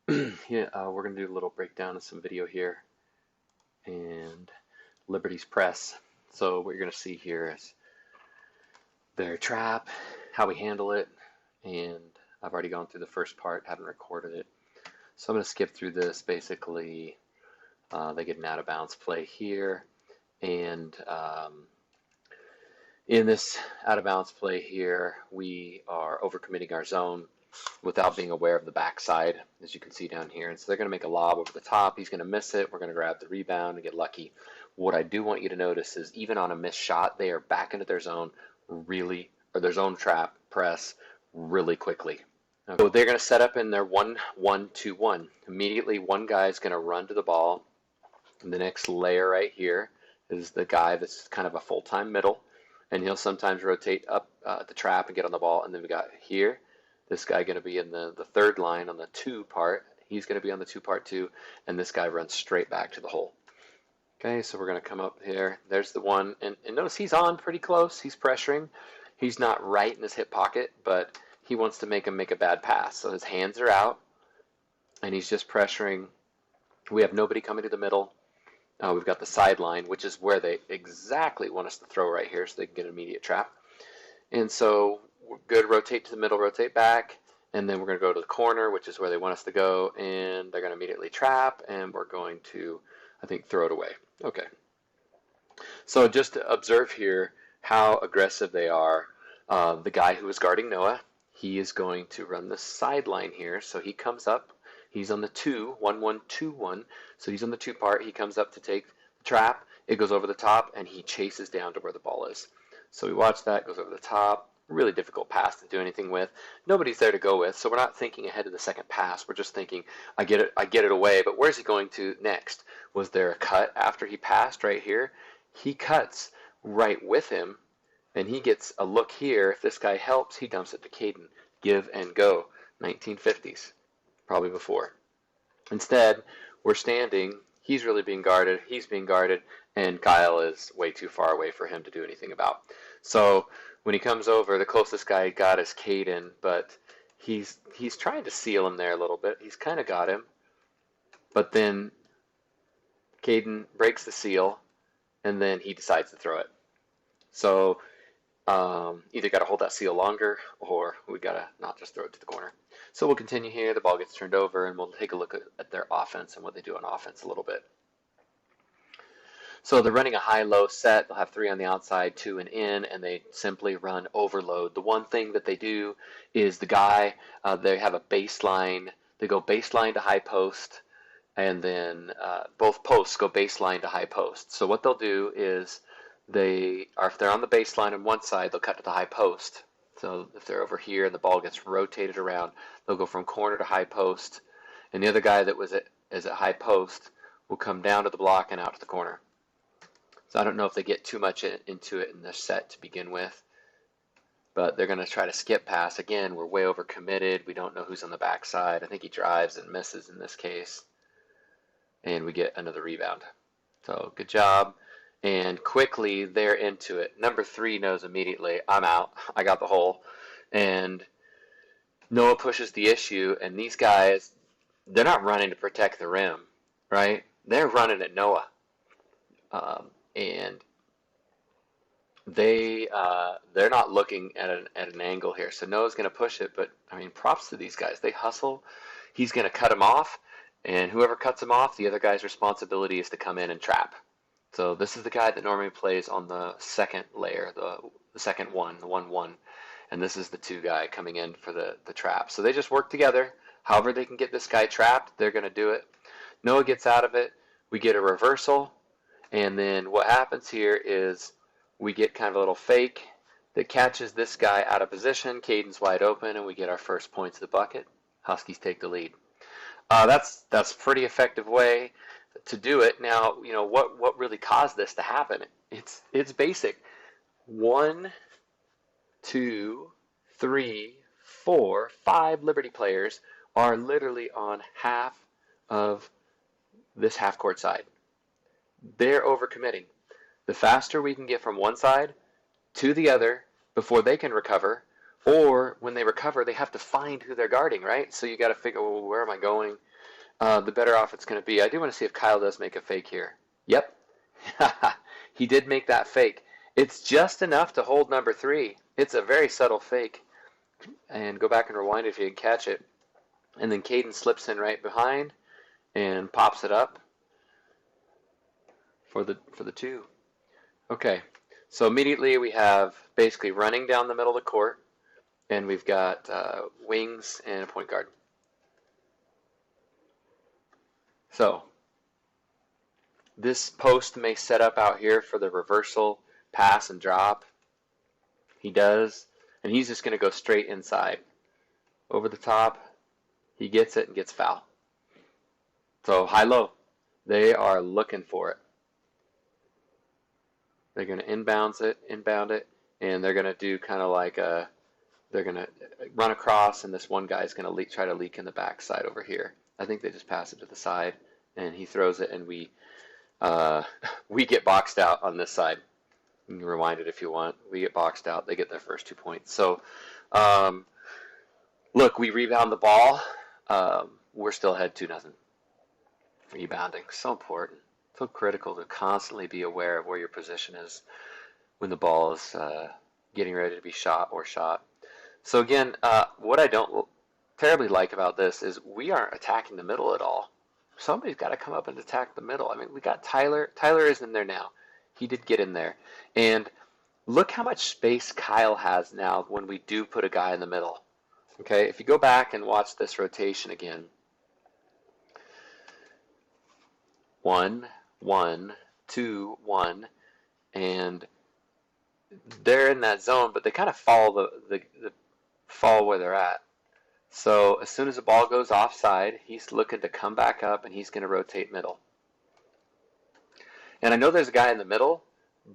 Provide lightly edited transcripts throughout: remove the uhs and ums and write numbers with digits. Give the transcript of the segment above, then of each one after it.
Yeah, we're going to do a little breakdown of some video here and Liberty's press. So what you're going to see here is their trap, how we handle it, and I've already gone through the first part, haven't recorded it. So I'm going to skip through this. Basically, they get an out of bounds play here, and in this out of bounds play here, we are overcommitting our zone without being aware of the backside, as you can see down here. And so they're going to make a lob over the top. He's going to miss it. We're going to grab the rebound and get lucky. What I do want you to notice is even on a missed shot, they are back into their zone really, or their zone trap press really quickly. Okay. So they're going to set up in their 1-1-2-1. Immediately, one guy is going to run to the ball. And the next layer right here is the guy that's kind of a full-time middle. And he'll sometimes rotate up the trap and get on the ball. And then we got here this guy going to be in the third line on the 2 part. He's going to be on the 2 part too. And this guy runs straight back to the hole. Okay, so we're going to come up here. There's the one. And notice he's on pretty close. He's pressuring. He's not right in his hip pocket, but he wants to make him make a bad pass. So his hands are out, and he's just pressuring. We have nobody coming to the middle. We've got the sideline, which is where they exactly want us to throw right here so they can get an immediate trap. And so we're good, rotate to the middle, rotate back, and then we're going to go to the corner, which is where they want us to go, and they're going to immediately trap, and we're going to, I think, throw it away. Okay. So just to observe here how aggressive they are. The guy who is guarding Noah, he is going to run the sideline here, so he comes up. He's on the 1-1-2-1, so he's on the 2 part. He comes up to take the trap. It goes over the top, and he chases down to where the ball is. So we watch that, goes over the top. Really difficult pass to do anything with. Nobody's there to go with, so we're not thinking ahead of the second pass. We're just thinking, I get it away, but where's he going to next? Was there a cut after he passed right here? He cuts right with him, and he gets a look here. If this guy helps, he dumps it to Caden. Give and go. 1950s. Probably before. Instead, we're standing. He's really being guarded. He's being guarded, and Kyle is way too far away for him to do anything about. So when he comes over, the closest guy he got is Caden, but he's trying to seal him there a little bit. He's kind of got him, but then Caden breaks the seal, and then he decides to throw it. So either got to hold that seal longer, or we got to not just throw it to the corner. So we'll continue here. The ball gets turned over, and we'll take a look at their offense and what they do on offense a little bit. So they're running a high-low set. They'll have 3 on the outside, 2 in, and they simply run overload. The one thing that they do is the guy, they have a baseline. They go baseline to high post, and then both posts go baseline to high post. So what they'll do is if they're on the baseline on one side, they'll cut to the high post. So if they're over here and the ball gets rotated around, they'll go from corner to high post, and the other guy that is at high post will come down to the block and out to the corner. So I don't know if they get too much into it in this set to begin with, but they're going to try to skip pass. Again, we're way over committed. We don't know who's on the backside. I think he drives and misses in this case, and we get another rebound. So good job. And quickly, they're into it. Number 3 knows immediately, I'm out. I got the hole. And Noah pushes the issue, and these guys, they're not running to protect the rim, right? They're running at Noah. And they're not looking at an angle here. So Noah's going to push it, but, I mean, props to these guys. They hustle. He's going to cut him off, and whoever cuts him off, the other guy's responsibility is to come in and trap. So this is the guy that normally plays on the second layer, the second one, the 1-1. And this is the 2 guy coming in for the trap. So they just work together. However they can get this guy trapped, they're going to do it. Noah gets out of it. We get a reversal. And then what happens here is we get kind of a little fake that catches this guy out of position. Caden's wide open, and we get our first points of the bucket. Huskies take the lead. That's a pretty effective way to do it. Now, you know, what really caused this to happen? It's basic. 1, 2, 3, 4, 5 Liberty players are literally on half of this half court side. They're overcommitting. The faster we can get from one side to the other before they can recover, or when they recover, they have to find who they're guarding, right? So you got to figure, well, where am I going? the better off it's going to be. I do want to see if Kyle does make a fake here. Yep. He did make that fake. It's just enough to hold number 3. It's a very subtle fake. And go back and rewind if you can catch it. And then Caden slips in right behind and pops it up for the 2. Okay, so immediately we have basically running down the middle of the court, and we've got wings and a point guard. So this post may set up out here for the reversal pass and drop. He does, and he's just going to go straight inside. Over the top, he gets it and gets foul. So high-low, they are looking for it. They're going to inbound it, and they're going to do kind of like they're going to run across, and this one guy is going to try to leak in the backside over here. I think they just pass it to the side, and he throws it, and we get boxed out on this side. You can rewind it if you want. We get boxed out. They get their first 2 points. So, look, we rebound the ball. We're still ahead 2-0. Rebounding, so important. So critical to constantly be aware of where your position is when the ball is getting ready to be shot or shot. So again, what I don't terribly like about this is we aren't attacking the middle at all. Somebody's got to come up and attack the middle. I mean, we got Tyler. Tyler is in there now. He did get in there. And look how much space Kyle has now when we do put a guy in the middle. Okay, if you go back and watch this rotation again. 1, 1, 2, 1, and they're in that zone, but they kind of follow follow where they're at. So as soon as the ball goes offside, he's looking to come back up, and he's going to rotate middle. And I know there's a guy in the middle,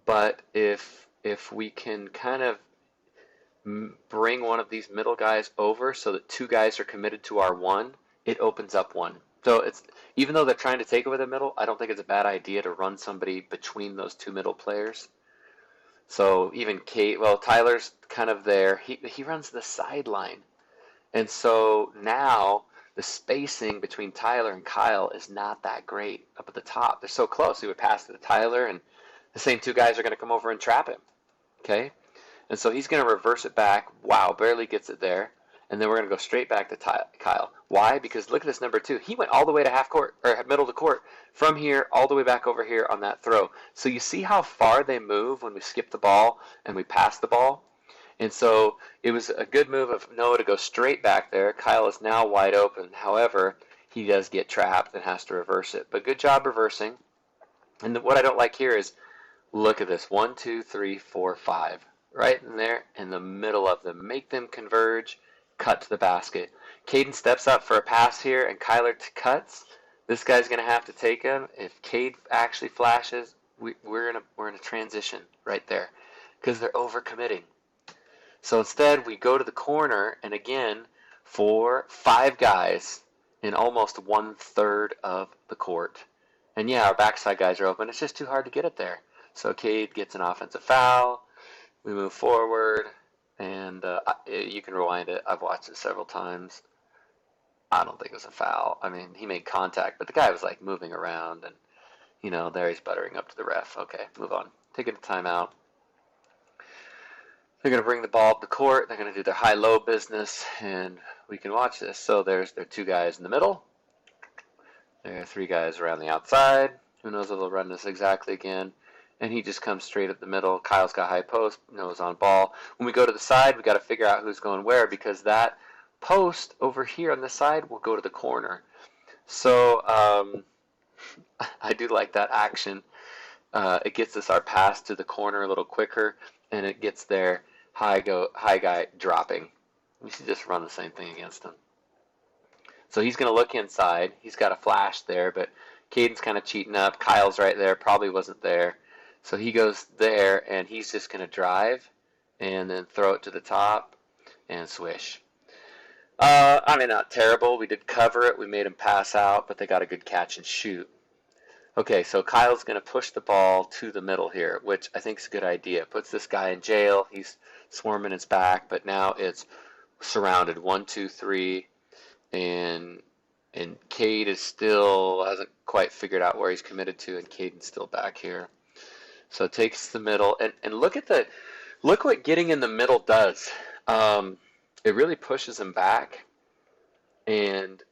but if we can kind of bring one of these middle guys over so that 2 guys are committed to our 1, it opens up 1. So it's even though they're trying to take over the middle, I don't think it's a bad idea to run somebody between those 2 middle players. So even Tyler's kind of there. He runs the sideline. And so now the spacing between Tyler and Kyle is not that great up at the top. They're so close. He would pass to Tyler, and the same 2 guys are going to come over and trap him. Okay? And so he's going to reverse it back. Wow, barely gets it there. And then we're going to go straight back to Kyle. Why? Because look at this number 2. He went all the way to half court, or middle of the court, from here all the way back over here on that throw. So you see how far they move when we skip the ball and we pass the ball? And so it was a good move of Noah to go straight back there. Kyle is now wide open. However, he does get trapped and has to reverse it. But good job reversing. And what I don't like here is, look at this. 1, 2, 3, 4, 5. Right in there in the middle of them. Make them converge. Cut to the basket. Caden steps up for a pass here, and Kyler cuts. This guy's going to have to take him. If Cade actually flashes, we're in a transition right there because they're overcommitting. So instead, we go to the corner, and again, 4, 5 guys in almost 1/3 of the court. And yeah, our backside guys are open. It's just too hard to get it there. So Cade gets an offensive foul. We move forward. And you can rewind it. I've watched it several times. I don't think it was a foul. I mean, he made contact, but the guy was like moving around, and there he's buttering up to the ref. Okay, move on. Taking a timeout. They're going to bring the ball up the court. They're going to do their high-low business, and we can watch this. So there's their 2 guys in the middle. There are 3 guys around the outside. Who knows if they'll run this exactly again. And he just comes straight up the middle. Kyle's got high post, Noah's on ball. When we go to the side, we got to figure out who's going where because that post over here on the side will go to the corner. So I do like that action. It gets us our pass to the corner a little quicker, and it gets their high guy dropping. We should just run the same thing against him. So he's going to look inside. He's got a flash there, but Caden's kind of cheating up. Kyle's right there, probably wasn't there. So he goes there, and he's just going to drive and then throw it to the top and swish. I mean, not terrible. We did cover it. We made him pass out, but they got a good catch and shoot. Okay, so Kyle's going to push the ball to the middle here, which I think is a good idea. Puts this guy in jail. He's swarming his back, but now it's surrounded. 1, 2, 3, and And Cade is still hasn't quite figured out where he's committed to, and Caden's still back here. So it takes the middle, and look what getting in the middle does. It really pushes them back, and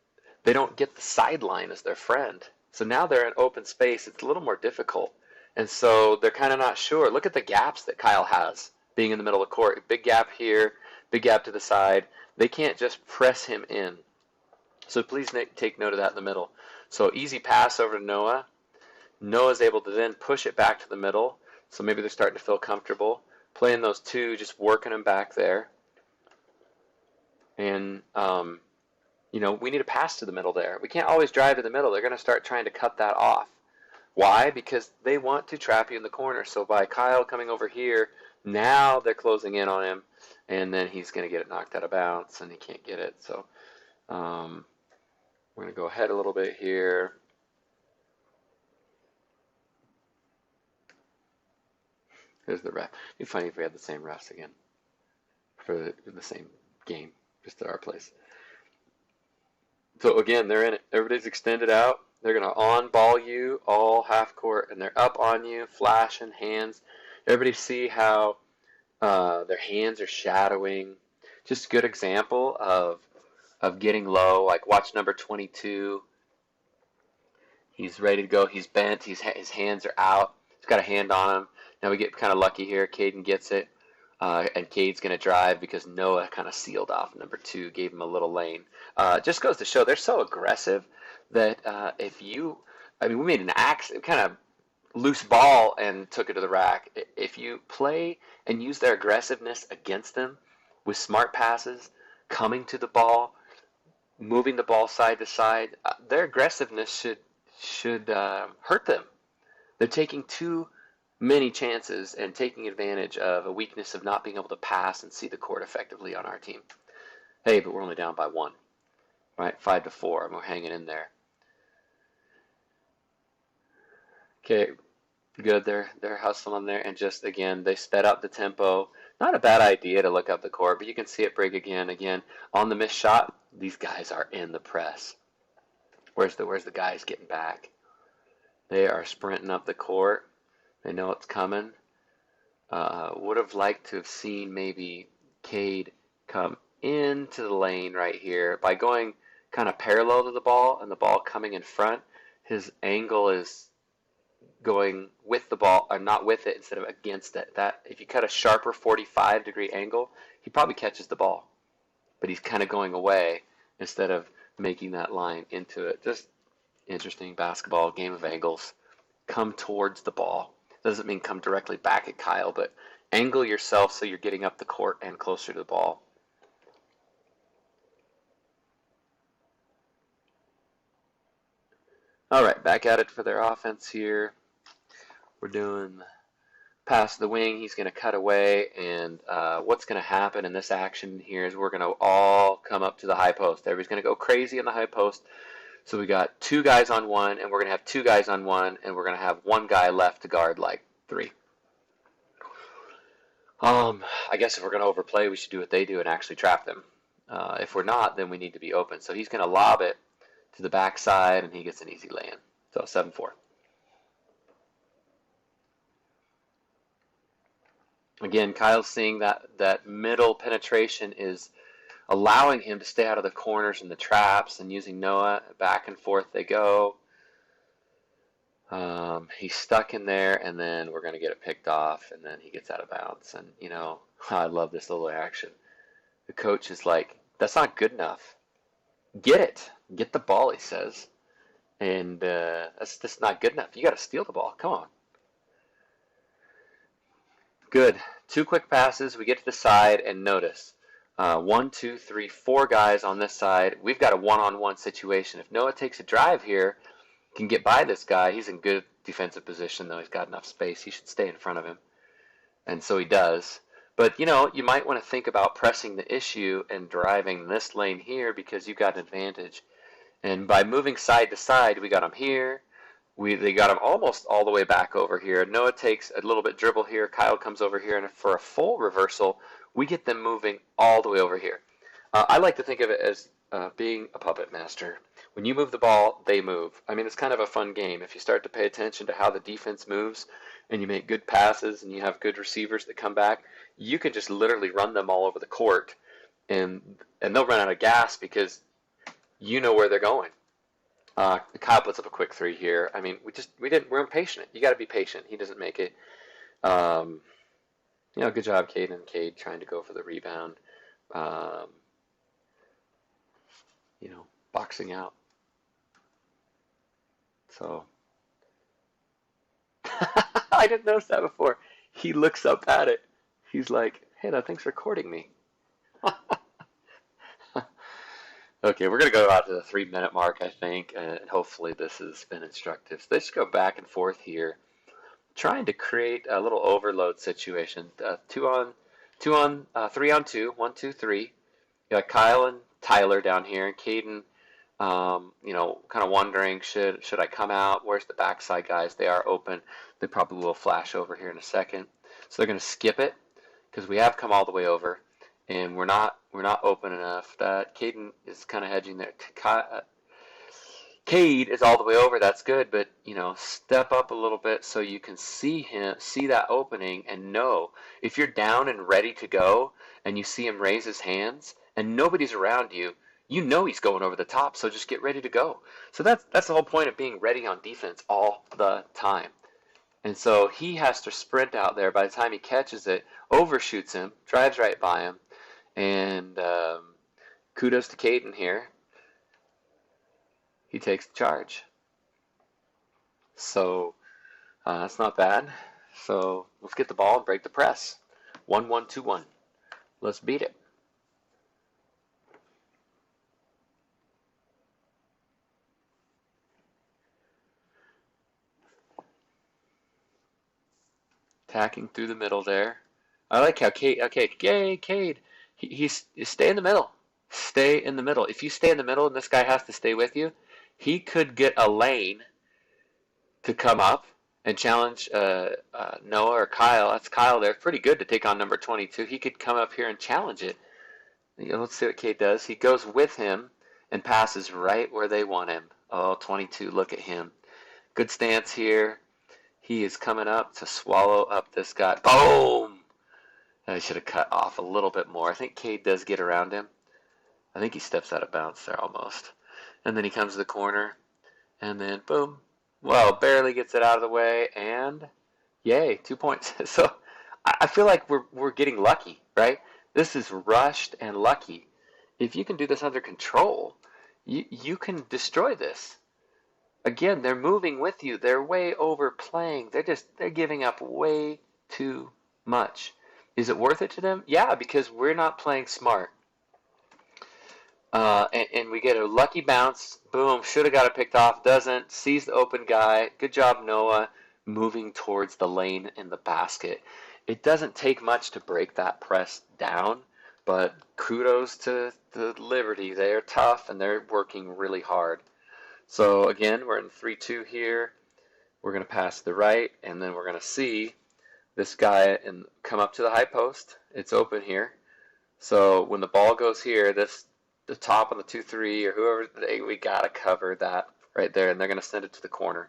they don't get the sideline as their friend. So now they're in open space. It's a little more difficult, and so they're kind of not sure. Look at the gaps that Kyle has being in the middle of the court. Big gap here, big gap to the side. They can't just press him in. So please take note of that in the middle. So easy pass over to Noah. Noah's able to then push it back to the middle. So maybe they're starting to feel comfortable. Playing those two, just working them back there. And, we need a pass to the middle there. We can't always drive to the middle. They're going to start trying to cut that off. Why? Because they want to trap you in the corner. So by Kyle coming over here, now they're closing in on him. And then he's going to get it knocked out of bounds, and he can't get it. So we're going to go ahead a little bit here. There's the ref. It'd be funny if we had the same refs again for the same game, just at our place. So again, they're in it. Everybody's extended out. They're going to on-ball you all half court, and they're up on you, flashing hands. Everybody see how their hands are shadowing. Just a good example of getting low. Like watch number 22. He's ready to go. He's bent. His hands are out. He's got a hand on him. Now we get kind of lucky here. Caden gets it. And Cade's going to drive because Noah kind of sealed off number 2, gave him a little lane. Just goes to show they're so aggressive that we made an kind of loose ball and took it to the rack. If you play and use their aggressiveness against them with smart passes, coming to the ball, moving the ball side to side, their aggressiveness should hurt them. They're taking too many chances and taking advantage of a weakness of not being able to pass and see the court effectively on our team. Hey, but we're only down by 1, right? 5-4, and we're hanging in there. Okay, good. They're hustling on there, and just again they sped up the tempo. Not a bad idea to look up the court, but you can see it break again. Again on the missed shot. These guys are in the press. Where's the guys getting back? They are sprinting up the court. They know it's coming. Would have liked to have seen maybe Cade come into the lane right here. By going kind of parallel to the ball and the ball coming in front, his angle is going with the ball, or not with it instead of against it. That if you cut a sharper 45-degree angle, he probably catches the ball. But he's kind of going away instead of making that line into it. Just interesting basketball, game of angles. Come towards the ball. Doesn't mean come directly back at Kyle, but angle yourself so you're getting up the court and closer to the ball. All right, back at it for their offense here. We're doing pass the wing. He's going to cut away, and what's going to happen in this action here is we're going to all come up to the high post. Everybody's going to go crazy in the high post. So we got 2 guys on 1, and we're going to have 2 guys on 1, and we're going to have 1 guy left to guard like 3. I guess if we're going to overplay, we should do what they do and actually trap them. If we're not, then we need to be open. So he's going to lob it to the backside, and he gets an easy lay-in. So 7-4. Again, Kyle's seeing that middle penetration is allowing him to stay out of the corners and the traps, and using Noah, back and forth they go. He's stuck in there, and then we're going to get it picked off, and then he gets out of bounds. And, I love this little action. The coach is like, that's not good enough. Get it. Get the ball, he says. And that's just not good enough. You got to steal the ball. Come on. Good. 2 quick passes. We get to the side, and notice. 1, 2, 3, 4 guys on this side. We've got a one-on-one situation. If Noah takes a drive here, can get by this guy. He's in good defensive position, though. He's got enough space. He should stay in front of him. And so he does. But, you might want to think about pressing the issue and driving this lane here because you've got an advantage. And by moving side to side, we got him here. They got him almost all the way back over here. Noah takes a little bit dribble here. Kyle comes over here, and for a full reversal, we get them moving all the way over here. I like to think of it as being a puppet master. When you move the ball, they move. I mean, it's kind of a fun game. If you start to pay attention to how the defense moves and you make good passes and you have good receivers that come back, you can just literally run them all over the court and they'll run out of gas because you know where they're going. Kyle puts up a quick three here. I mean, we're impatient. You got to be patient. He doesn't make it. Um, good job, Cade and Cade trying to go for the rebound. Um, boxing out. So I didn't notice that before. He looks up at it. He's like, "Hey, that thing's recording me." Okay, we're going to go out to the 3-minute mark, I think, and hopefully this has been instructive. So let's just go back and forth here, trying to create a little overload situation. 3 on 2, 1, 2, 3. You got Kyle and Tyler down here, and Caden, kind of wondering, should I come out? Where's the backside guys? They are open. They probably will flash over here in a second. So they're going to skip it because we have come all the way over. And we're not open enough. That Caden is kind of hedging there. Cade is all the way over. That's good, but step up a little bit so you can see that opening, and know if you're down and ready to go, and you see him raise his hands, and nobody's around you, you know he's going over the top. So just get ready to go. So that's the whole point of being ready on defense all the time. And so he has to sprint out there. By the time he catches it, overshoots him, drives right by him. And kudos to Caden here. He takes the charge. So that's not bad. So let's get the ball and break the press. 1-1-2-1. Let's beat it. Attacking through the middle there. I like how Cade. Okay, yay, Cade. He's stay in the middle. Stay in the middle. If you stay in the middle and this guy has to stay with you, he could get a lane to come up and challenge Noah or Kyle. That's Kyle there. Pretty good to take on number 22. He could come up here and challenge it. Let's see what Cade does. He goes with him and passes right where they want him. Oh, 22, look at him. Good stance here. He is coming up to swallow up this guy. Boom! I should have cut off a little bit more. I think Cade does get around him. I think he steps out of bounds there almost. And then he comes to the corner. And then boom. Well, barely gets it out of the way. And yay, 2 points. So I feel like we're getting lucky, right? This is rushed and lucky. If you can do this under control, you can destroy this. Again, they're moving with you. They're way overplaying. They're giving up way too much. Is it worth it to them? Yeah, because we're not playing smart. And we get a lucky bounce. Boom, should have got it picked off. Doesn't. Sees the open guy. Good job, Noah, moving towards the lane in the basket. It doesn't take much to break that press down, but kudos to the Liberty. They're tough, and they're working really hard. So, again, we're in 3-2 here. We're going to pass to the right, and then we're going to see this guy and come up to the high post. It's open here. So when the ball goes here, the top on the 2-3 or whoever, we got to cover that right there, and they're going to send it to the corner.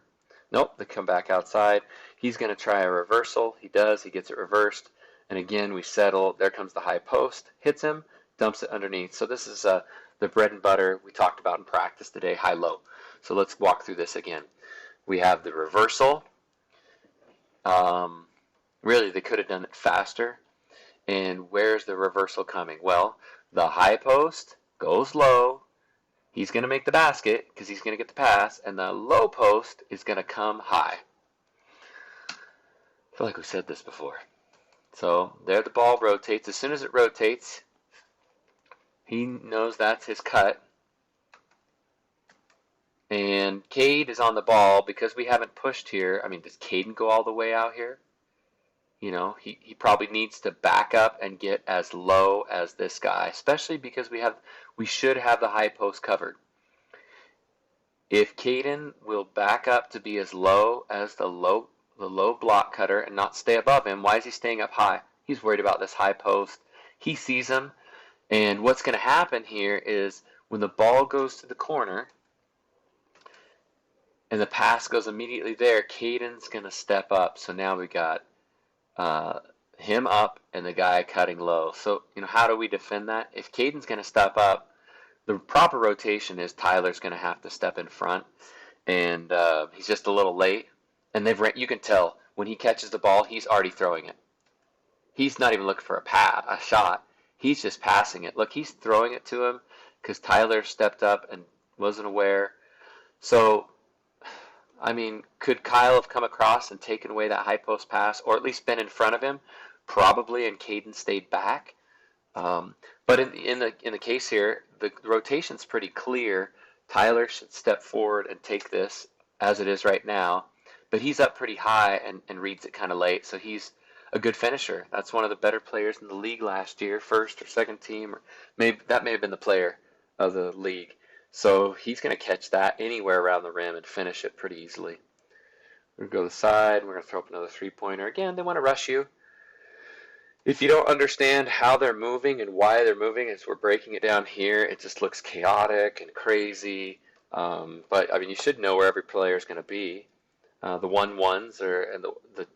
Nope, they come back outside. He's going to try a reversal. He does. He gets it reversed. And again, we settle. There comes the high post. Hits him. Dumps it underneath. So this is the bread and butter we talked about in practice today, high-low. So let's walk through this again. We have the reversal. Really, they could have done it faster. And where's the reversal coming? Well, the high post goes low. He's going to make the basket because he's going to get the pass. And the low post is going to come high. I feel like we said this before. So there the ball rotates. As soon as it rotates, he knows that's his cut. And Cade is on the ball because we haven't pushed here. I mean, does Caden go all the way out here? He probably needs to back up and get as low as this guy, especially because we should have the high post covered. If Caden will back up to be as low as the low block cutter and not stay above him, why is he staying up high? He's worried about this high post. He sees him, and what's going to happen here is when the ball goes to the corner, and the pass goes immediately there. Caden's going to step up. So now we got uh, him up and the guy cutting low. So, how do we defend that? If Caden's going to step up, the proper rotation is Tyler's going to have to step in front, and he's just a little late. And you can tell when he catches the ball, he's already throwing it. He's not even looking for a shot. He's just passing it. Look, he's throwing it to him because Tyler stepped up and wasn't aware. So, I mean, could Kyle have come across and taken away that high post pass, or at least been in front of him? Probably, and Caden stayed back. But in the case here, the rotation's pretty clear. Tyler should step forward and take this as it is right now, but he's up pretty high and reads it kind of late, so he's a good finisher. That's one of the better players in the league last year, first or second team, or maybe that may have been the player of the league. So he's going to catch that anywhere around the rim and finish it pretty easily. We're going to go to the side. We're going to throw up another three-pointer. Again, they want to rush you. If you don't understand how they're moving and why they're moving, as we're breaking it down here, it just looks chaotic and crazy. But, I mean, you should know where every player is going to be. The 1-1s and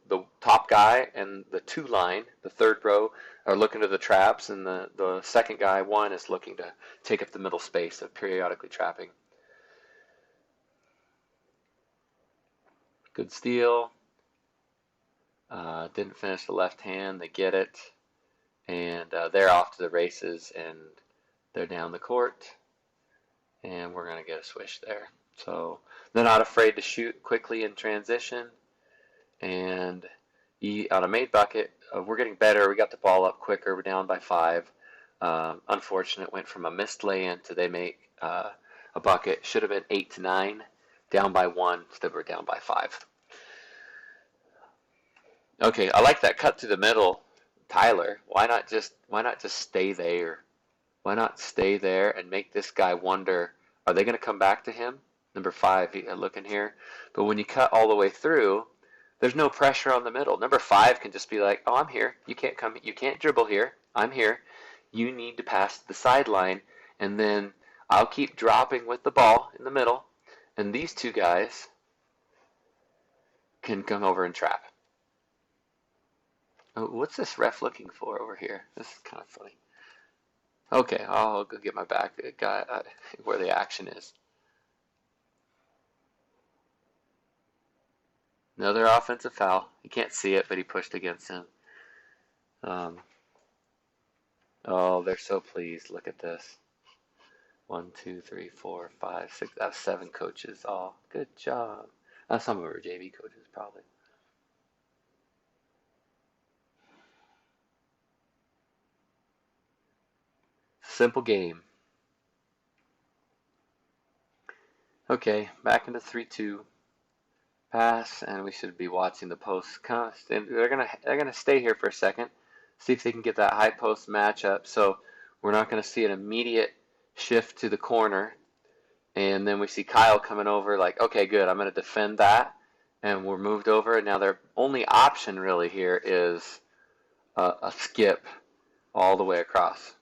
the top guy and the 2 line, the third row, are looking to the traps, and the second guy, 1, is looking to take up the middle space of periodically trapping. Good steal. Didn't finish the left hand. They get it, and they're off to the races, and they're down the court, and we're going to get a swish there. So they're not afraid to shoot quickly in transition, and on a made bucket, we're getting better. We got the ball up quicker. We're down by 5. Unfortunate, went from a missed lay-in to they make a bucket. Should have been 8-9, down by 1, so we're down by 5. Okay, I like that cut to the middle, Tyler. Why not just stay there? Why not stay there and make this guy wonder, are they going to come back to him? Number 5, looking here. But when you cut all the way through, there's no pressure on the middle. Number 5 can just be like, oh, I'm here. You can't come. You can't dribble here. I'm here. You need to pass to the sideline, and then I'll keep dropping with the ball in the middle, and these 2 guys can come over and trap. Oh, what's this ref looking for over here? This is kind of funny. Okay, I'll go get my back guy where the action is. Another offensive foul. You can't see it, but he pushed against him. Oh, they're so pleased. Look at this. 1, 2, 3, 4, 5, 6. That's 7 coaches. Oh, good job. Some of them are JV coaches, probably. Simple game. Okay, back into 3-2. Pass, and we should be watching the post. They're gonna stay here for a second, see if they can get that high post matchup. So we're not gonna see an immediate shift to the corner, and then we see Kyle coming over. Like, okay, good. I'm gonna defend that, and we're moved over. And now their only option really here is a skip all the way across.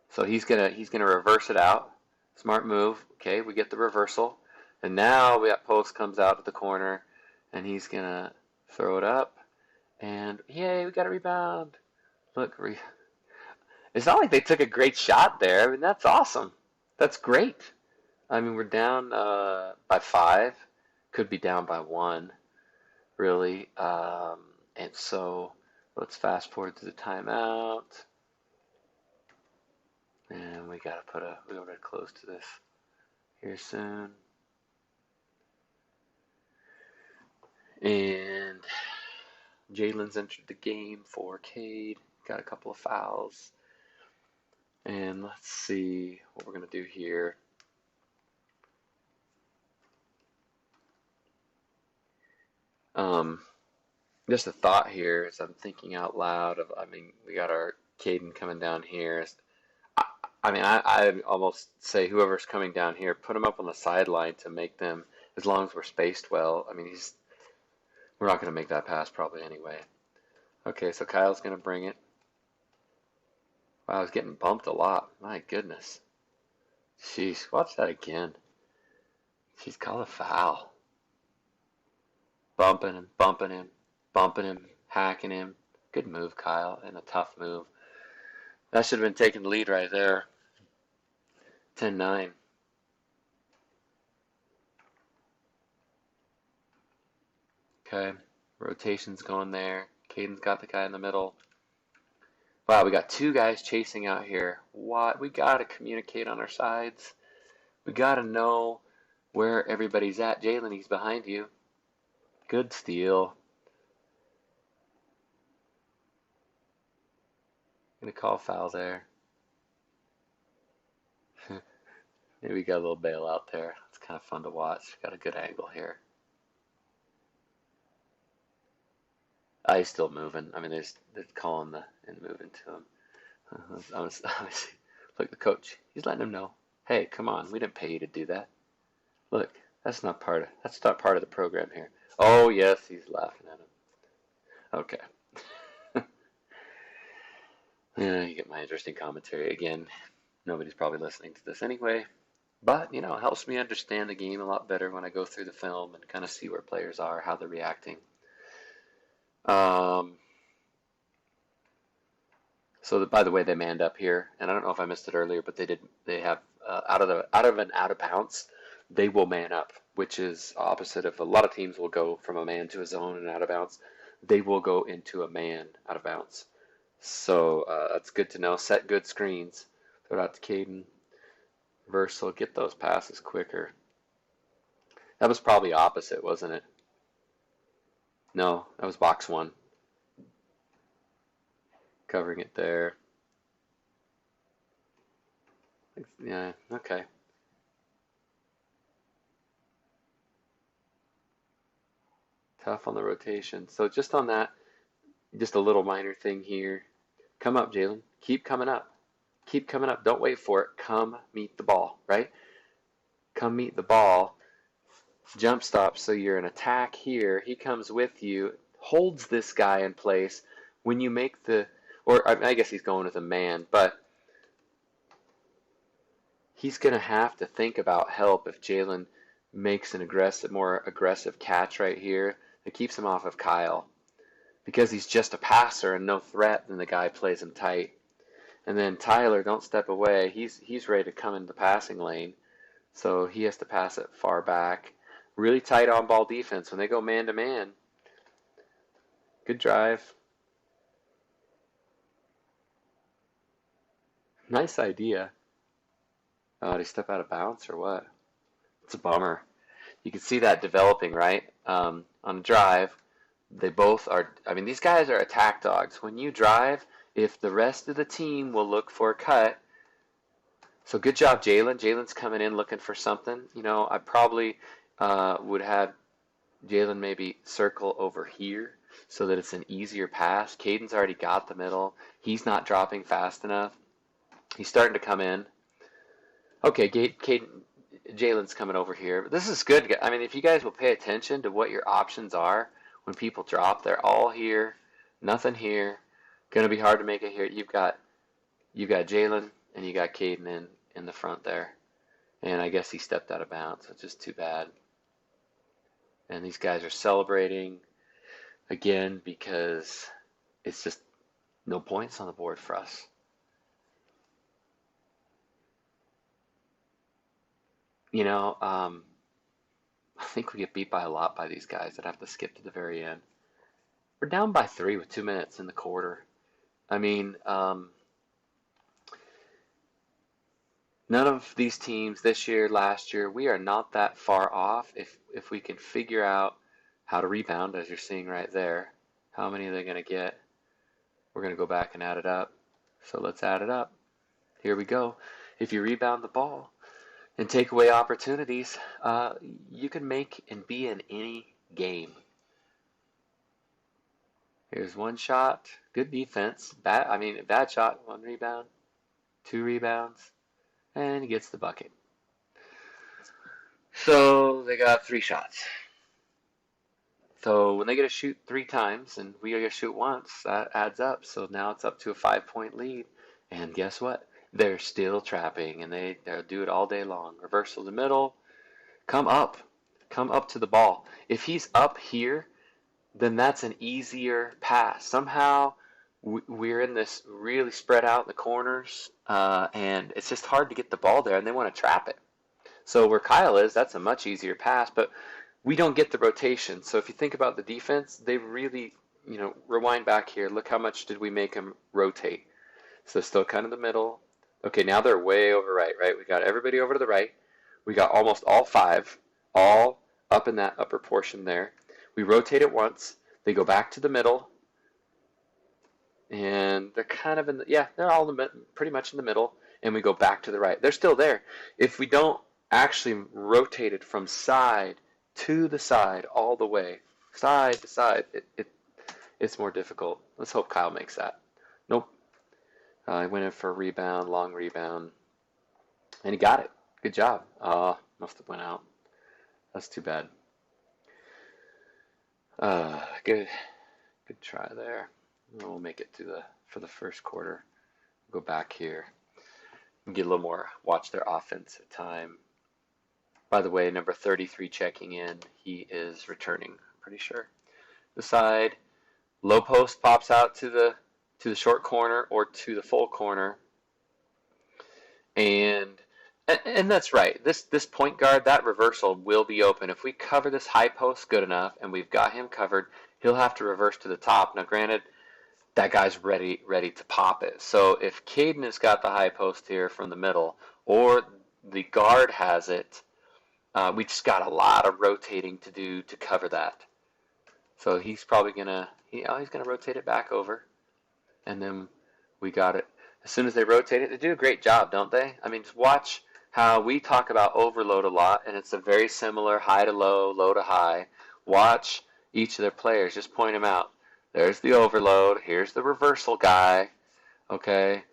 So he's gonna reverse it out. Smart move. Okay, we get the reversal. And now we got post comes out at the corner, and he's going to throw it up. And, yay, we got a rebound. Look, it's not like they took a great shot there. I mean, that's awesome. That's great. I mean, we're down by 5. Could be down by 1, really. And so let's fast forward to the timeout. And we got to we got to close to this here soon. And Jalen's entered the game for Cade. Got a couple of fouls. And let's see what we're going to do here. Just a thought here as I'm thinking out loud of, I mean, we got our Caden coming down here. I almost say whoever's coming down here, put them up on the sideline to make them, as long as we're spaced well. I mean, we're not going to make that pass probably anyway. Okay, so Kyle's going to bring it. Wow, I was getting bumped a lot. My goodness. Jeez, watch that again. She's called a foul. Bumping him, bumping him, bumping him, hacking him. Good move, Kyle, and a tough move. That should have been taking the lead right there. 10-9. Okay, rotation's going there. Caden's got the guy in the middle. Wow, we got two guys chasing out here. What? We got to communicate on our sides. We got to know where everybody's at. Jalen, he's behind you. Good steal. Gonna call foul there. Maybe we got a little bailout there. It's kind of fun to watch. Got a good angle here. He's still moving. I mean, they're calling and moving to him. Obviously, look, the coach. He's letting him know. Hey, come on. We didn't pay you to do that. Look, that's not part of the program here. Oh yes, he's laughing at him. Okay. Yeah, you get my interesting commentary again. Nobody's probably listening to this anyway. But, it helps me understand the game a lot better when I go through the film and kind of see where players are, how they're reacting. So by the way, they manned up here, and I don't know if I missed it earlier, but they have out of an out of bounds, they will man up, which is opposite of a lot of teams will go from a man to a zone and out of bounds. They will go into a man out of bounds. So that's good to know. Set good screens. Throw it out to Caden. Versal, get those passes quicker. That was probably opposite, wasn't it? No, that was box one. Covering it there. Yeah, okay. Tough on the rotation. So just on that, just a little minor thing here. Come up, Jalen. Keep coming up. Keep coming up. Don't wait for it. Come meet the ball, right? Come meet the ball. Jump stop, so you're in attack here. He comes with you, holds this guy in place. When you make or I guess he's going with a man, but he's going to have to think about help if Jalen makes an more aggressive catch right here that keeps him off of Kyle. Because he's just a passer and no threat, then the guy plays him tight. And then Tyler, don't step away. He's ready to come in the passing lane, so he has to pass it far back. Really tight on ball defense when they go man to man. Good drive. Nice idea. Oh, did he step out of bounds or what? It's a bummer. You can see that developing, right? On a drive, they both are. I mean, these guys are attack dogs. When you drive, if the rest of the team will look for a cut. So good job, Jalen. Jalen's coming in looking for something. I probably would have Jalen maybe circle over here so that it's an easier pass. Caden's already got the middle. He's not dropping fast enough. He's starting to come in. Okay, Jalen's coming over here. This is good. I mean, if you guys will pay attention to what your options are when people drop, they're all here, nothing here. Going to be hard to make it here. You've got Jalen and you got Caden in the front there. And I guess he stepped out of bounds. It's just too bad. And these guys are celebrating again because it's just no points on the board for us. I think we get beat by a lot by these guys that have to skip to the very end. We're down by 3 with 2 minutes in the quarter. I mean, none of these teams this year, last year, we are not that far off if we can figure out how to rebound, as you're seeing right there. How many are they going to get? We're going to go back and add it up. So let's add it up. Here we go. If you rebound the ball and take away opportunities, you can make and be in any game. Here's one shot. Good defense. Bad shot. 1 rebound. 2 rebounds. And he gets the bucket. So they got 3 shots. So when they get to shoot 3 times and we get to shoot once, that adds up. So now it's up to a 5-point lead. And guess what? They're still trapping, and they'll do it all day long. Reversal to the middle. Come up. Come up to the ball. If he's up here, then that's an easier pass. Somehow we're in this really spread out in the corners, and it's just hard to get the ball there, and they want to trap it. So where Kyle is, that's a much easier pass, but we don't get the rotation. So if you think about the defense, they really, rewind back here. Look how much did we make them rotate. So still kind of the middle. Okay, now they're way over right? We got everybody over to the right. We got almost all five, all up in that upper portion there. We rotate it once. They go back to the middle. And they're kind of they're all pretty much in the middle. And we go back to the right. They're still there. If we don't actually rotate it from side to the side all the way, side to side, it's more difficult. Let's hope Kyle makes that. Nope. I went in for a rebound, long rebound, and he got it. Good job. Must have went out. That's too bad. Good try there. We'll make it for the first quarter. Go back here and get a little more. Watch their offensive time. By the way, number 33 checking in. He is returning. I'm pretty sure. The side, low post pops out to the short corner or to the full corner, and that's right. This point guard, that reversal will be open. If we cover this high post good enough and we've got him covered, he'll have to reverse to the top. Now, granted, that guy's ready to pop it. So if Caden has got the high post here from the middle, or the guard has it, we just got a lot of rotating to do to cover that. So he's probably he's gonna rotate it back over, and then we got it. As soon as they rotate it, they do a great job, don't they? I mean, just watch how we talk about overload a lot, and it's a very similar high to low, low to high. Watch each of their players. Just point them out. There's the overload. Here's the reversal guy. Okay?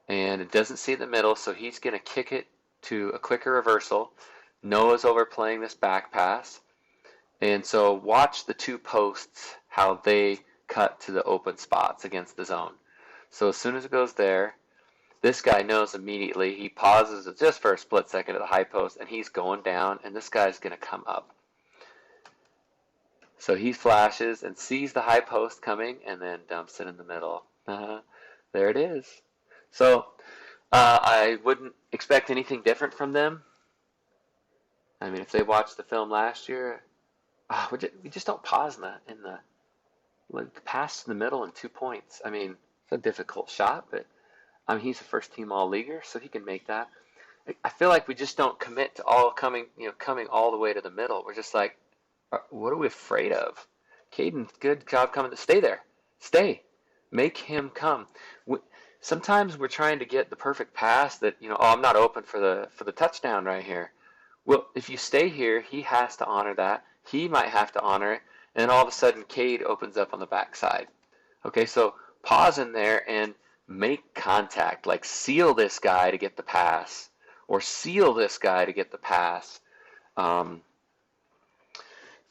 And it doesn't see the middle, so he's going to kick it to a quicker reversal. Noah's overplaying this back pass. And so watch the two posts, how they cut to the open spots against the zone. So as soon as it goes there, this guy knows immediately. He pauses it just for a split second at the high post, and he's going down, and this guy's going to come up. So he flashes and sees the high post coming and then dumps it in the middle. There it is. So I wouldn't expect anything different from them. I mean, if they watched the film last year, we just don't pause in the pass in the middle and 2 points. I mean, it's a difficult shot, but he's a first-team all-leaguer, so he can make that. I feel like we just don't commit to all coming all the way to the middle. We're just like, what are we afraid of? Caden, good job coming. Stay there. Stay. Make him come. Sometimes we're trying to get the perfect pass that, I'm not open for the touchdown right here. Well, if you stay here, he has to honor that. He might have to honor it. And all of a sudden, Cade opens up on the backside. Okay, so pause in there and make contact. Like seal this guy to get the pass. Or seal this guy to get the pass. The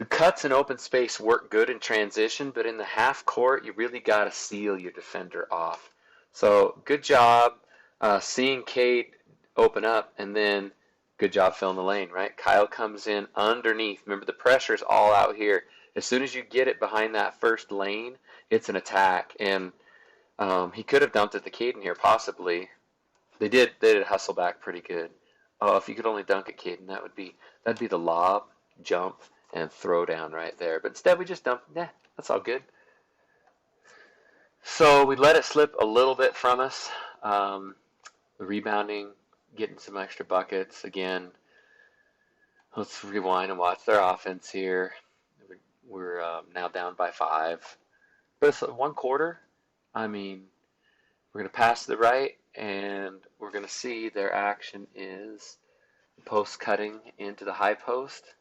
cuts in open space work good in transition, but in the half court, you really got to seal your defender off. So good job seeing Cade open up, and then good job filling the lane, right? Kyle comes in underneath. Remember, the pressure's all out here. As soon as you get it behind that first lane, it's an attack. And he could have dumped it to Caden here, possibly. They did hustle back pretty good. Oh, if you could only dunk at Caden, that'd be the lob, jump, and throw down right there. But instead we just dump. That's all good. So we let it slip a little bit from us. The rebounding, getting some extra buckets. Again, let's rewind and watch their offense here. We're now down by 5. But it's 1 quarter. I mean, we're going to pass to the right, and we're going to see their action is post cutting into the high post.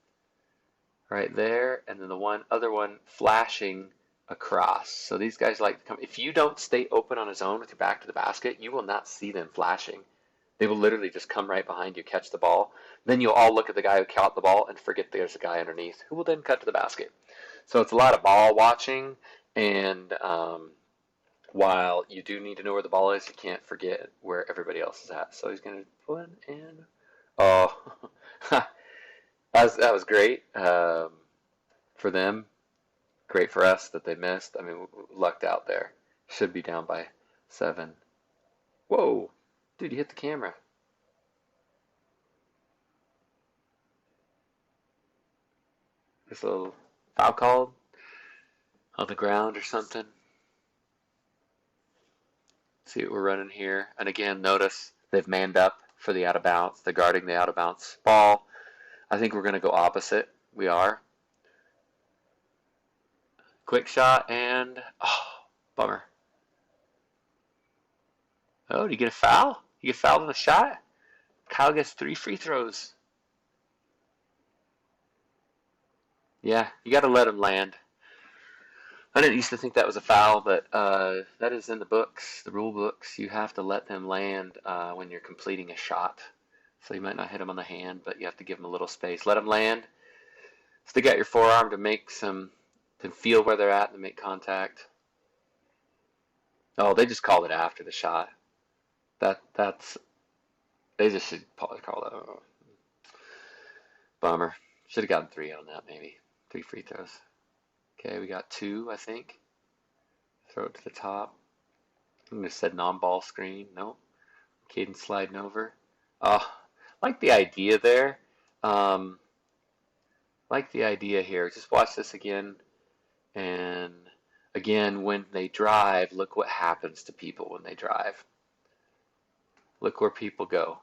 Right there, and then the other one flashing across. So these guys like to come. If you don't stay open on a zone with your back to the basket, you will not see them flashing. They will literally just come right behind you, catch the ball. Then you'll all look at the guy who caught the ball and forget there's a guy underneath who will then cut to the basket. So it's a lot of ball watching, and while you do need to know where the ball is, you can't forget where everybody else is at. So he's going to put in. Oh. that was great for them. Great for us that they missed. I mean, lucked out there. Should be down by 7. Whoa, dude, you hit the camera. This little foul called on the ground or something. See what we're running here. And again, notice they've manned up for the out of bounds. They're guarding the out of bounds ball. I think we're going to go opposite. We are. Quick shot and, oh, bummer. Oh, did you get a foul? You get fouled in the shot? Kyle gets 3 free throws. Yeah, you got to let him land. I didn't used to think that was a foul, but that is in the books, the rule books. You have to let them land when you're completing a shot. So you might not hit them on the hand, but you have to give them a little space. Let them land. Stick out your forearm to make to feel where they're at and make contact. Oh, they just called it after the shot. They just should probably call that. Oh, bummer. Should have gotten 3 on that maybe. 3 free throws. Okay, we got 2, I think. Throw it to the top. I'm gonna said non-ball screen. Nope. Caden sliding over. Oh, like the idea there. Like the idea here. Just watch this again. And again, when they drive, look what happens to people when they drive. Look where people go.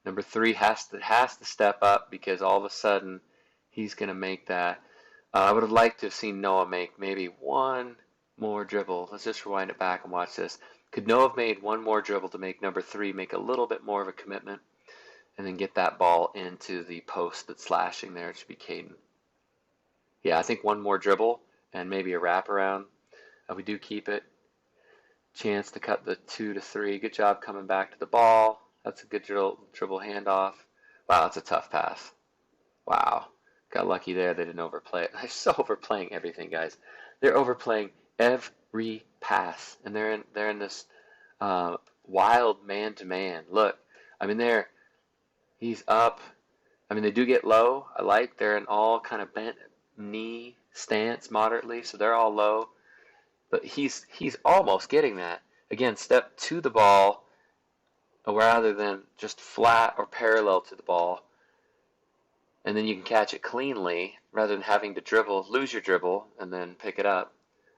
Number 3 has to step up because all of a sudden he's going to make that. I would have liked to have seen Noah make maybe one more dribble. Let's just rewind it back and watch this. Could Noah have made one more dribble to make number 3 make a little bit more of a commitment and then get that ball into the post that's slashing there? It should be Caden. Yeah, I think one more dribble and maybe a wraparound. We do keep it. Chance to cut the 2 to 3. Good job coming back to the ball. That's a good dribble handoff. Wow, that's a tough pass. Wow. Got lucky there. They didn't overplay it. They're so overplaying everything, guys. They're overplaying every pass. And they're in this wild man-to-man. Look, I mean, he's up. I mean, they do get low. I like they're in all kind of bent knee stance moderately, so they're all low. But he's almost getting that. Again, step to the ball rather than just flat or parallel to the ball. And then you can catch it cleanly rather than having to lose your dribble, and then pick it up.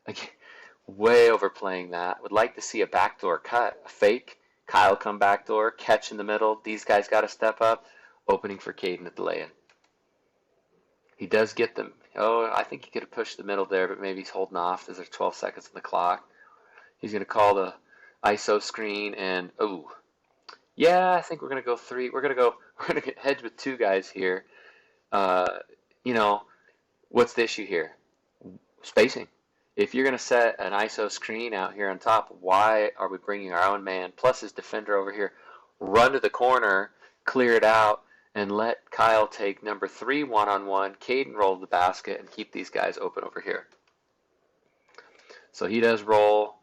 Again, way overplaying that. Would like to see a backdoor cut, a fake. Kyle come backdoor, catch in the middle. These guys got to step up. Opening for Caden at the lay-in. He does get them. Oh, I think he could have pushed the middle there, but maybe he's holding off as there's 12 seconds on the clock. He's going to call the ISO screen, and oh, yeah, I think we're going to go 3. We're going to get hedge with 2 guys here. You know, what's the issue here? Spacing. If you're going to set an ISO screen out here on top, why are we bringing our own man plus his defender over here? Run to the corner, clear it out, and let Kyle take number 3 one-on-one, Caden roll the basket, and keep these guys open over here. So he does roll,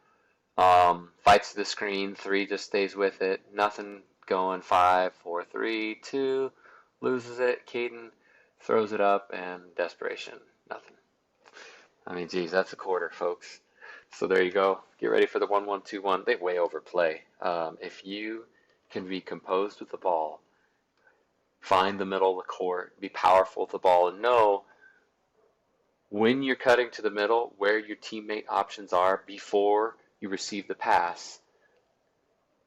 fights the screen, 3 just stays with it, nothing going, 5, 4, 3, 2, loses it, Caden throws it up, and desperation, nothing. I mean, geez, that's a quarter, folks. So there you go. Get ready for the 1-1-2-1. They way overplay. If you can be composed with the ball, find the middle of the court, be powerful with the ball, and know when you're cutting to the middle where your teammate options are before you receive the pass.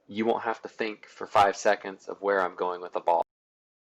You won't have to think for 5 seconds of where I'm going with the ball.